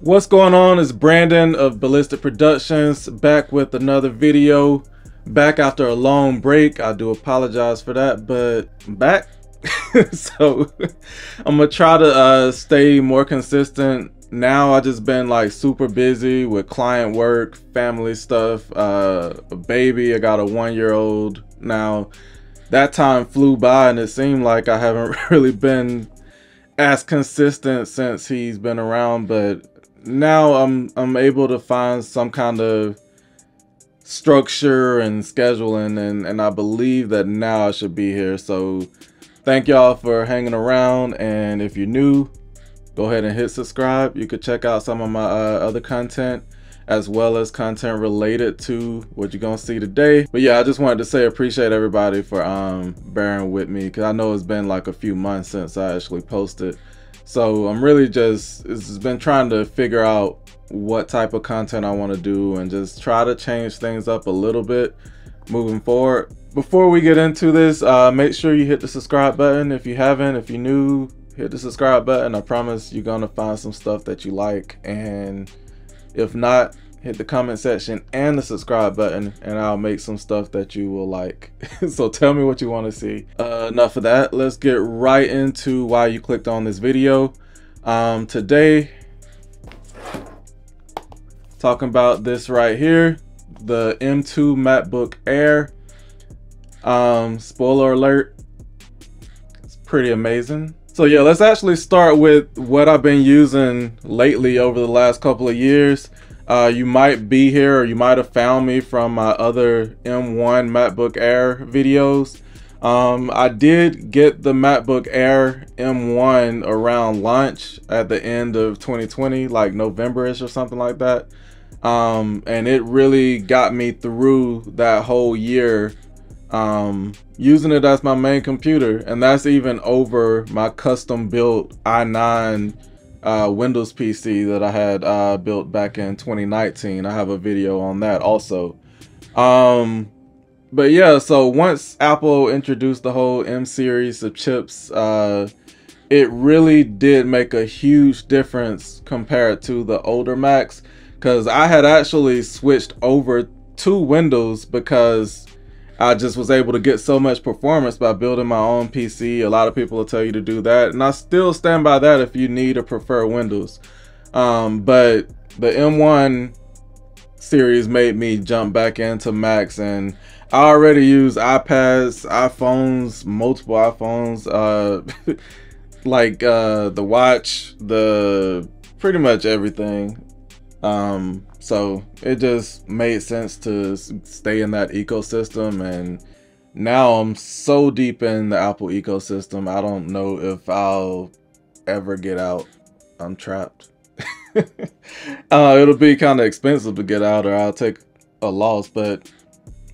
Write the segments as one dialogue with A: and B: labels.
A: What's going on? It's Brandon of Ballistic Productions, back with another video. Back after a long break. I do apologize for that, but I'm back. So I'm gonna try to stay more consistent. Now I just been like super busy with client work, family stuff, a baby. I got a 1-year-old now. That time flew by and it seemed like I haven't really been as consistent since he's been around, but now I'm able to find some kind of structure and scheduling, and I believe that now I should be here. So thank y'all for hanging around, and if you're new, go ahead and hit subscribe. You could check out some of my other content as well as content related to what you're gonna see today. But yeah, I just wanted to say appreciate everybody for bearing with me, because I know it's been like a few months since I actually posted. So I'm really just, it's been trying to figure out what type of content I want to do and just try to change things up a little bit moving forward. Before we get into this, make sure you hit the subscribe button if you haven't. If you're new, hit the subscribe button. I promise you're gonna find some stuff that you like, and if not, hit the comment section and the subscribe button and I'll make some stuff that you will like. So tell me what you want to see. Enough of that. Let's get right into why you clicked on this video. Today, talking about this right here, the M2 Macbook Air. Spoiler alert, it's pretty amazing. So yeah, let's actually start with what I've been using lately over the last couple of years. You might be here, or you might have found me from my other M1 MacBook Air videos. I did get the MacBook Air M1 around launch at the end of 2020, like November-ish or something like that. And it really got me through that whole year, using it as my main computer, and that's even over my custom built i9 Windows PC that I had built back in 2019. I have a video on that also. But yeah, so once Apple introduced the whole M series of chips, it really did make a huge difference compared to the older Macs, because I had actually switched over to Windows because I just was able to get so much performance by building my own PC. A lot of people will tell you to do that, and I still stand by that if you need or prefer Windows. But the M1 series made me jump back into Macs, and I already use iPads, iPhones, multiple iPhones, like the watch, pretty much everything. So it just made sense to stay in that ecosystem, and now I'm so deep in the Apple ecosystem, I don't know if I'll ever get out. I'm trapped. It'll be kind of expensive to get out, or I'll take a loss, but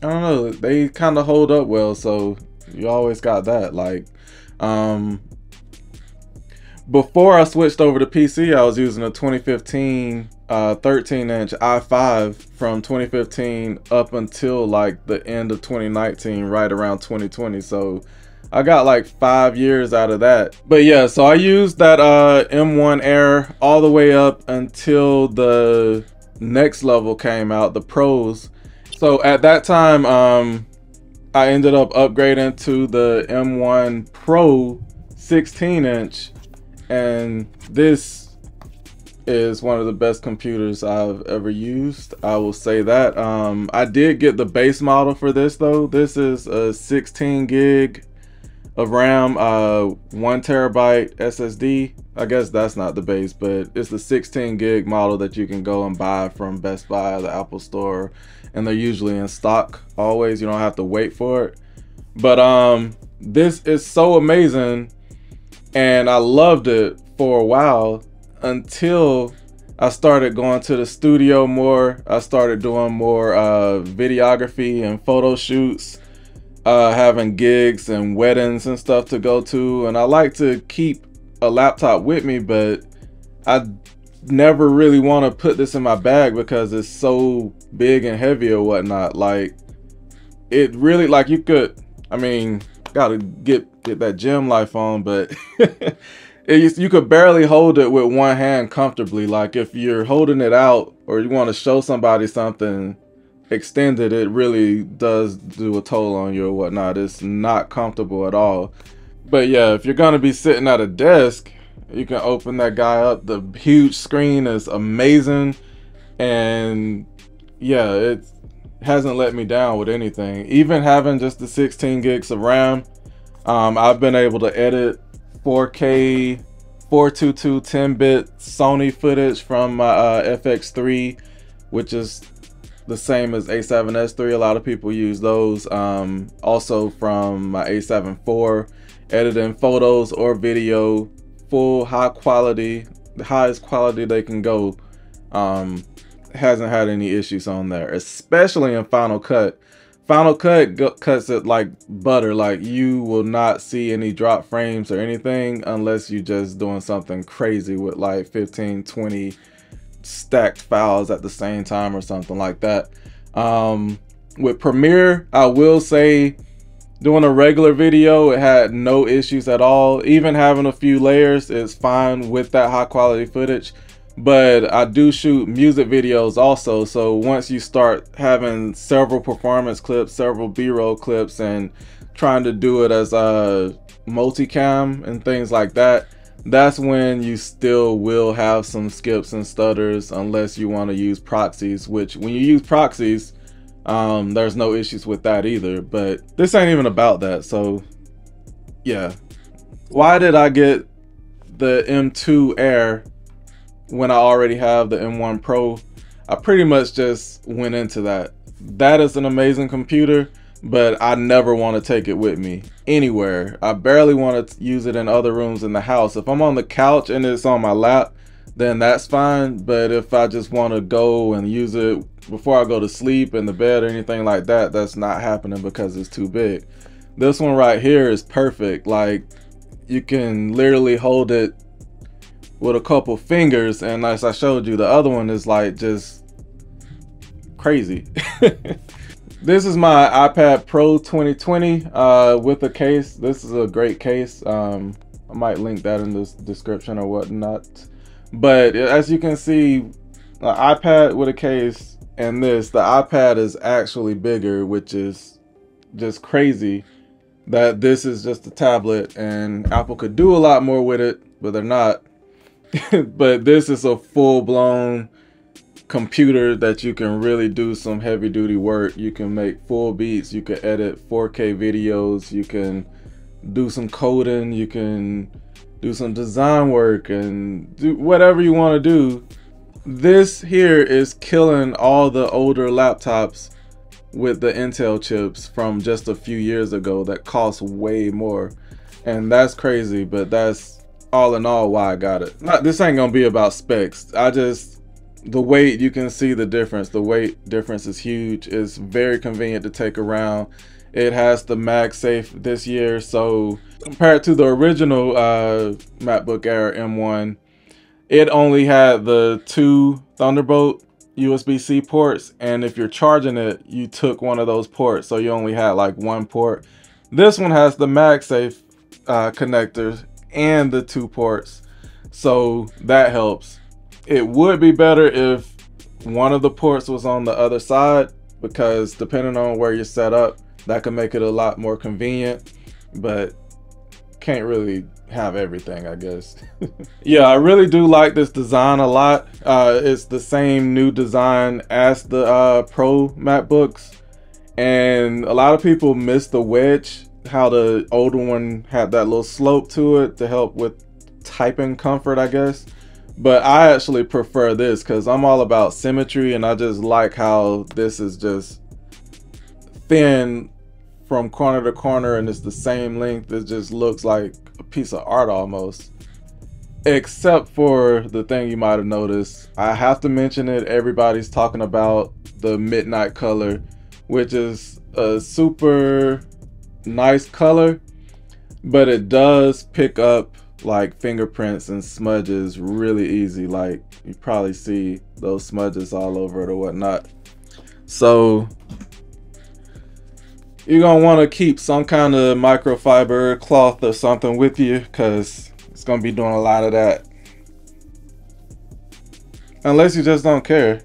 A: I don't know, they kind of hold up well, so you always got that. Like, before I switched over to PC, I was using a 2015 13-inch i5 from 2015 up until like the end of 2019, right around 2020. So I got like 5 years out of that. But yeah, so I used that M1 Air all the way up until the next level came out, the Pros. So at that time, I ended up upgrading to the M1 Pro 16-inch. And this is one of the best computers I've ever used, I will say that. I did get the base model for this though. This is a 16 gig of RAM, 1 terabyte SSD. I guess that's not the base, but it's the 16 gig model that you can go and buy from Best Buy, the Apple Store, and they're usually in stock always. You don't have to wait for it. But this is so amazing, and I loved it for a while until I started going to the studio more. I started doing more videography and photo shoots, having gigs and weddings and stuff to go to, and I like to keep a laptop with me, but I never really want to put this in my bag because it's so big and heavy or whatnot. Like, it really, like, you could, I mean, gotta get that gym life on, but You could barely hold it with one hand comfortably. Like if you're holding it out or you want to show somebody something extended, it really does do a toll on you or whatnot. It's not comfortable at all. But yeah, if you're gonna be sitting at a desk, you can open that guy up. The huge screen is amazing, and yeah, it hasn't let me down with anything. Even having just the 16 gigs of RAM, I've been able to edit 4K 422 10-bit Sony footage from my FX3, which is the same as A7S III. A lot of people use those. Also from my A7 IV, editing photos or video, full high quality, the highest quality they can go. Hasn't had any issues on there, especially in Final Cut. Final Cut cuts it like butter. Like you will not see any drop frames or anything unless you're just doing something crazy with like 15, 20 stacked files at the same time or something like that. With Premiere, I will say, doing a regular video, it had no issues at all. Even having a few layers is fine with that high quality footage. But I do shoot music videos also, so once you start having several performance clips, several B-roll clips, and trying to do it as a multicam and things like that, that's when you still will have some skips and stutters unless you want to use proxies, which when you use proxies, there's no issues with that either. But this ain't even about that. So yeah, why did I get the M2 Air when I already have the M1 Pro? I pretty much just went into that. That is an amazing computer, but I never want to take it with me anywhere. I barely want to use it in other rooms in the house. If I'm on the couch and it's on my lap, then that's fine. But if I just want to go and use it before I go to sleep in the bed or anything like that, that's not happening because it's too big. This one right here is perfect. Like you can literally hold it with a couple fingers, and as I showed you, the other one is like just crazy. This is my iPad Pro 2020 with a case. This is a great case. I might link that in the description or whatnot. But as you can see, an iPad with a case and this, the iPad is actually bigger, which is just crazy that this is just a tablet and Apple could do a lot more with it, but they're not. But this is a full-blown computer that you can really do some heavy-duty work. You can make full beats, you can edit 4K videos, you can do some coding, you can do some design work and do whatever you want to do. This here is killing all the older laptops with the Intel chips from just a few years ago that cost way more, and that's crazy. But that's all in all why I got it. This ain't gonna be about specs. The weight, you can see the difference. The weight difference is huge. It's very convenient to take around. It has the MagSafe this year, so compared to the original MacBook Air M1, it only had the 2 Thunderbolt USB-C ports, and if you're charging it, you took one of those ports, so you only had like 1 port. This one has the MagSafe connectors and the 2 ports, so that helps. It would be better if one of the ports was on the other side, because depending on where you're set up, that could make it a lot more convenient, but can't really have everything, I guess. Yeah, I really do like this design a lot. It's the same new design as the Pro MacBooks, and a lot of people miss the wedge, how the older one had that little slope to it to help with typing comfort, I guess. But I actually prefer this because I'm all about symmetry, and I just like how this is just thin from corner to corner and it's the same length. It just looks like a piece of art almost. Except for the thing you might have noticed, I have to mention it, everybody's talking about the midnight color, which is a super nice color, but it does pick up like fingerprints and smudges really easy. Like you probably see those smudges all over it or whatnot. So you're gonna want to keep some kind of microfiber cloth or something with you, because it's gonna be doing a lot of that. Unless you just don't care.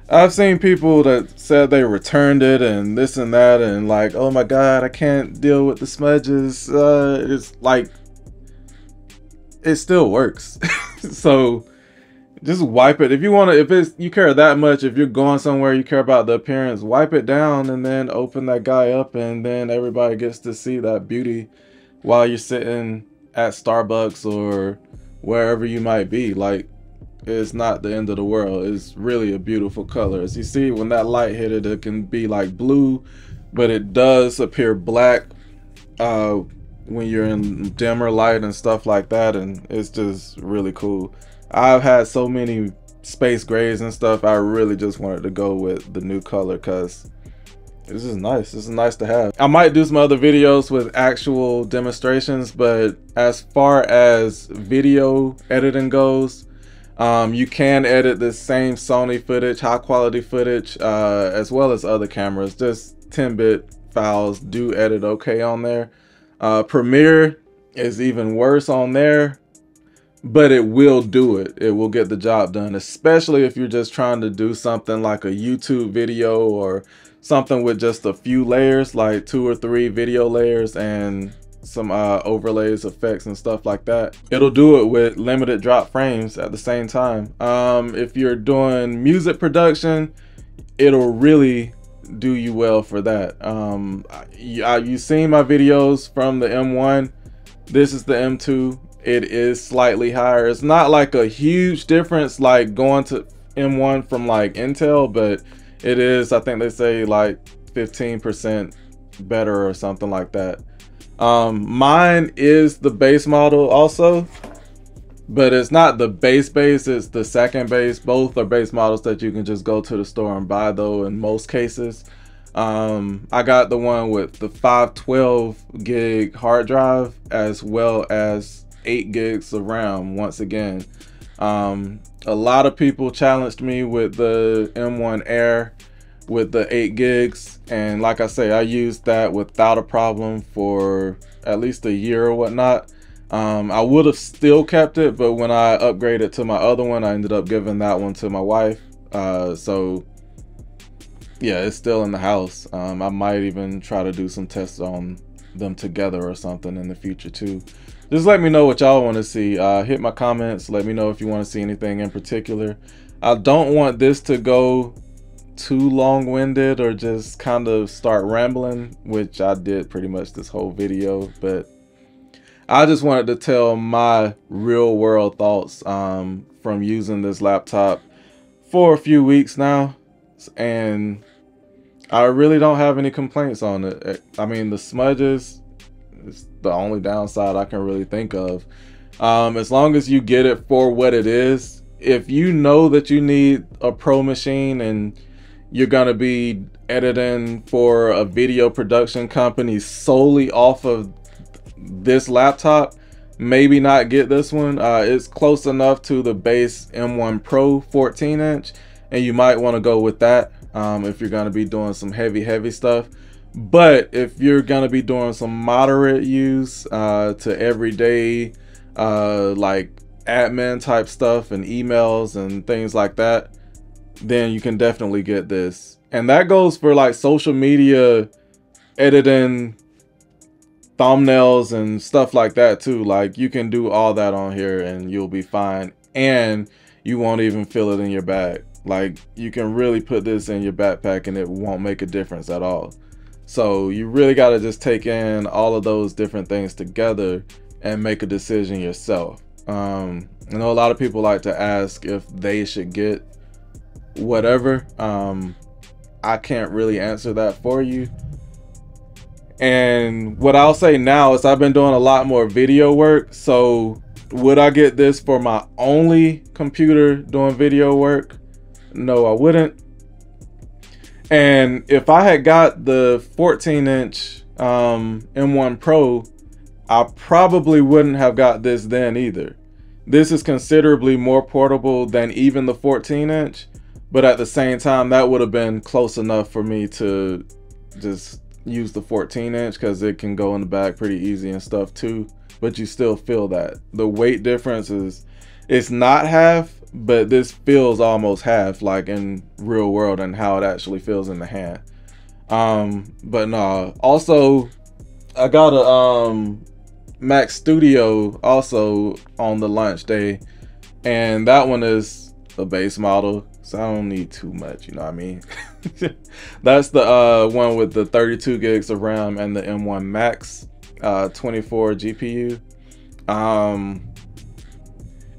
A: I've seen people that said they returned it and this and that, and like, oh my god, I can't deal with the smudges. It's like, it still works. So just wipe it. If you want to, you care that much, if you're going somewhere, you care about the appearance, wipe it down and then open that guy up, and then everybody gets to see that beauty while you're sitting at Starbucks or wherever you might be. Like, it's not the end of the world. It's really a beautiful color. As you see, when that light hit it, it can be like blue, but it does appear black when you're in dimmer light and stuff like that, and it's just really cool. I've had so many space grays and stuff. I really just wanted to go with the new color because this is nice. This is nice to have. I might do some other videos with actual demonstrations, but as far as video editing goes, you can edit the same Sony footage, high quality footage, as well as other cameras. Just 10-bit files do edit okay on there. Premiere is even worse on there, but it will do it. It will get the job done, especially if you're just trying to do something like a YouTube video or something with just a few layers, like 2 or 3 video layers and some overlays, effects and stuff like that. It'll do it with limited drop frames at the same time. If you're doing music production, it'll really do you well for that. You've seen my videos from the M1. This is the M2. It is slightly higher. It's not like a huge difference like going to M1 from like Intel, but it is, I think they say like 15% better or something like that. Mine is the base model also, but it's not the base, it's the second base. Both are base models that you can just go to the store and buy though in most cases. I got the one with the 512 gig hard drive as well as 8 gigs of RAM once again. A lot of people challenged me with the M1 Air with the 8 gigs, and like I say, I used that without a problem for at least a year or whatnot. I would have still kept it, but when I upgraded to my other one, I ended up giving that one to my wife. So yeah, it's still in the house. I might even try to do some tests on them together or something in the future too. Just let me know what y'all want to see. Hit my comments, let me know if you want to see anything in particular. I don't want this to go too long-winded or just kind of start rambling, which I did pretty much this whole video, but I just wanted to tell my real world thoughts from using this laptop for a few weeks now, and I really don't have any complaints on it. I mean, the smudges is the only downside I can really think of. As long as you get it for what it is. If you know that you need a pro machine and you're gonna be editing for a video production company solely off of this laptop, maybe not get this one. It's close enough to the base M1 Pro 14-inch, and you might want to go with that if you're gonna be doing some heavy stuff. But if you're gonna be doing some moderate use to everyday like admin type stuff and emails and things like that, then you can definitely get this. And that goes for like social media editing, thumbnails and stuff like that too. Like, you can do all that on here and you'll be fine, and you won't even feel it in your bag. Like, you can really put this in your backpack and it won't make a difference at all. So you really got to just take in all of those different things together and make a decision yourself. I know a lot of people like to ask if they should get whatever. I can't really answer that for you. And what I'll say now is I've been doing a lot more video work. So would I get this for my only computer doing video work? No, I wouldn't. And if I had got the 14-inch M1 Pro, I probably wouldn't have got this then either. This is considerably more portable than even the 14-inch, but at the same time, that would have been close enough for me to just use the 14-inch because it can go in the bag pretty easy and stuff too. but you still feel that. The weight difference is, it's not half, but this feels almost half, like in real world and how it actually feels in the hand. But no, also I got a Mac Studio also on the launch day, and that one is a base model, so I don't need too much, you know what I mean? That's the one with the 32 gigs of RAM and the M1 Max 24 GPU.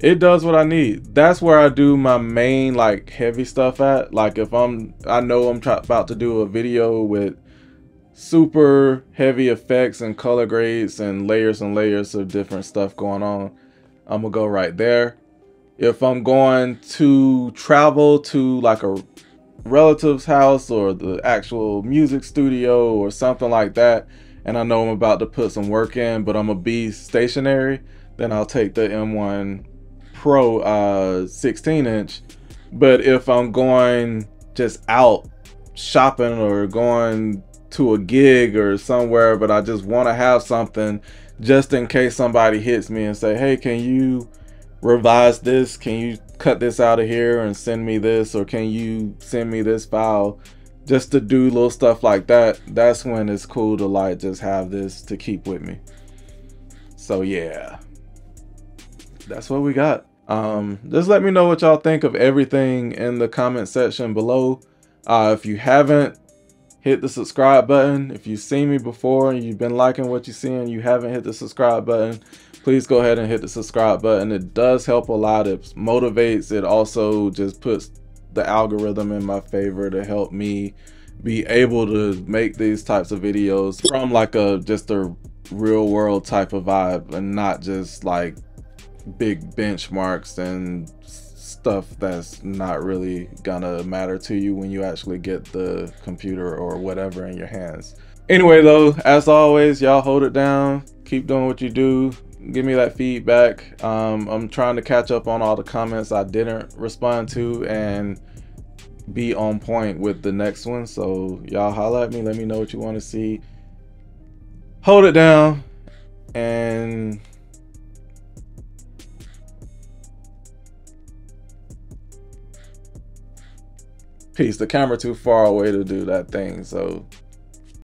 A: It does what I need. That's where I do my main like heavy stuff at. Like if I know I'm about to do a video with super heavy effects and color grades and layers of different stuff going on, I'm gonna go right there. If I'm going to travel to like a relative's house or the actual music studio or something like that, and I know I'm about to put some work in, but I'm gonna be stationary, then I'll take the M1 Pro 16-inch. But if I'm going just out shopping or going to a gig or somewhere, but I just want to have something just in case somebody hits me and say, hey, can you revise this? Can you cut this out of here and send me this? Or can you send me this file? Just to do little stuff like that. That's when it's cool to like just have this to keep with me. So yeah, that's what we got. Just let me know what y'all think of everything in the comment section below. If you haven't, hit the subscribe button. If you've seen me before and you've been liking what you see and you haven't hit the subscribe button, please go ahead and hit the subscribe button. It does help a lot. It motivates. It also just puts the algorithm in my favor to help me be able to make these types of videos from like just a real world type of vibe, and not just like big benchmarks and stuff that's not really gonna matter to you when you actually get the computer or whatever in your hands. Anyway though, as always, y'all hold it down, keep doing what you do, give me that feedback. I'm trying to catch up on all the comments I didn't respond to and be on point with the next one, so y'all holla at me, let me know what you want to see. Hold it down, and peace. The camera too far away to do that thing, so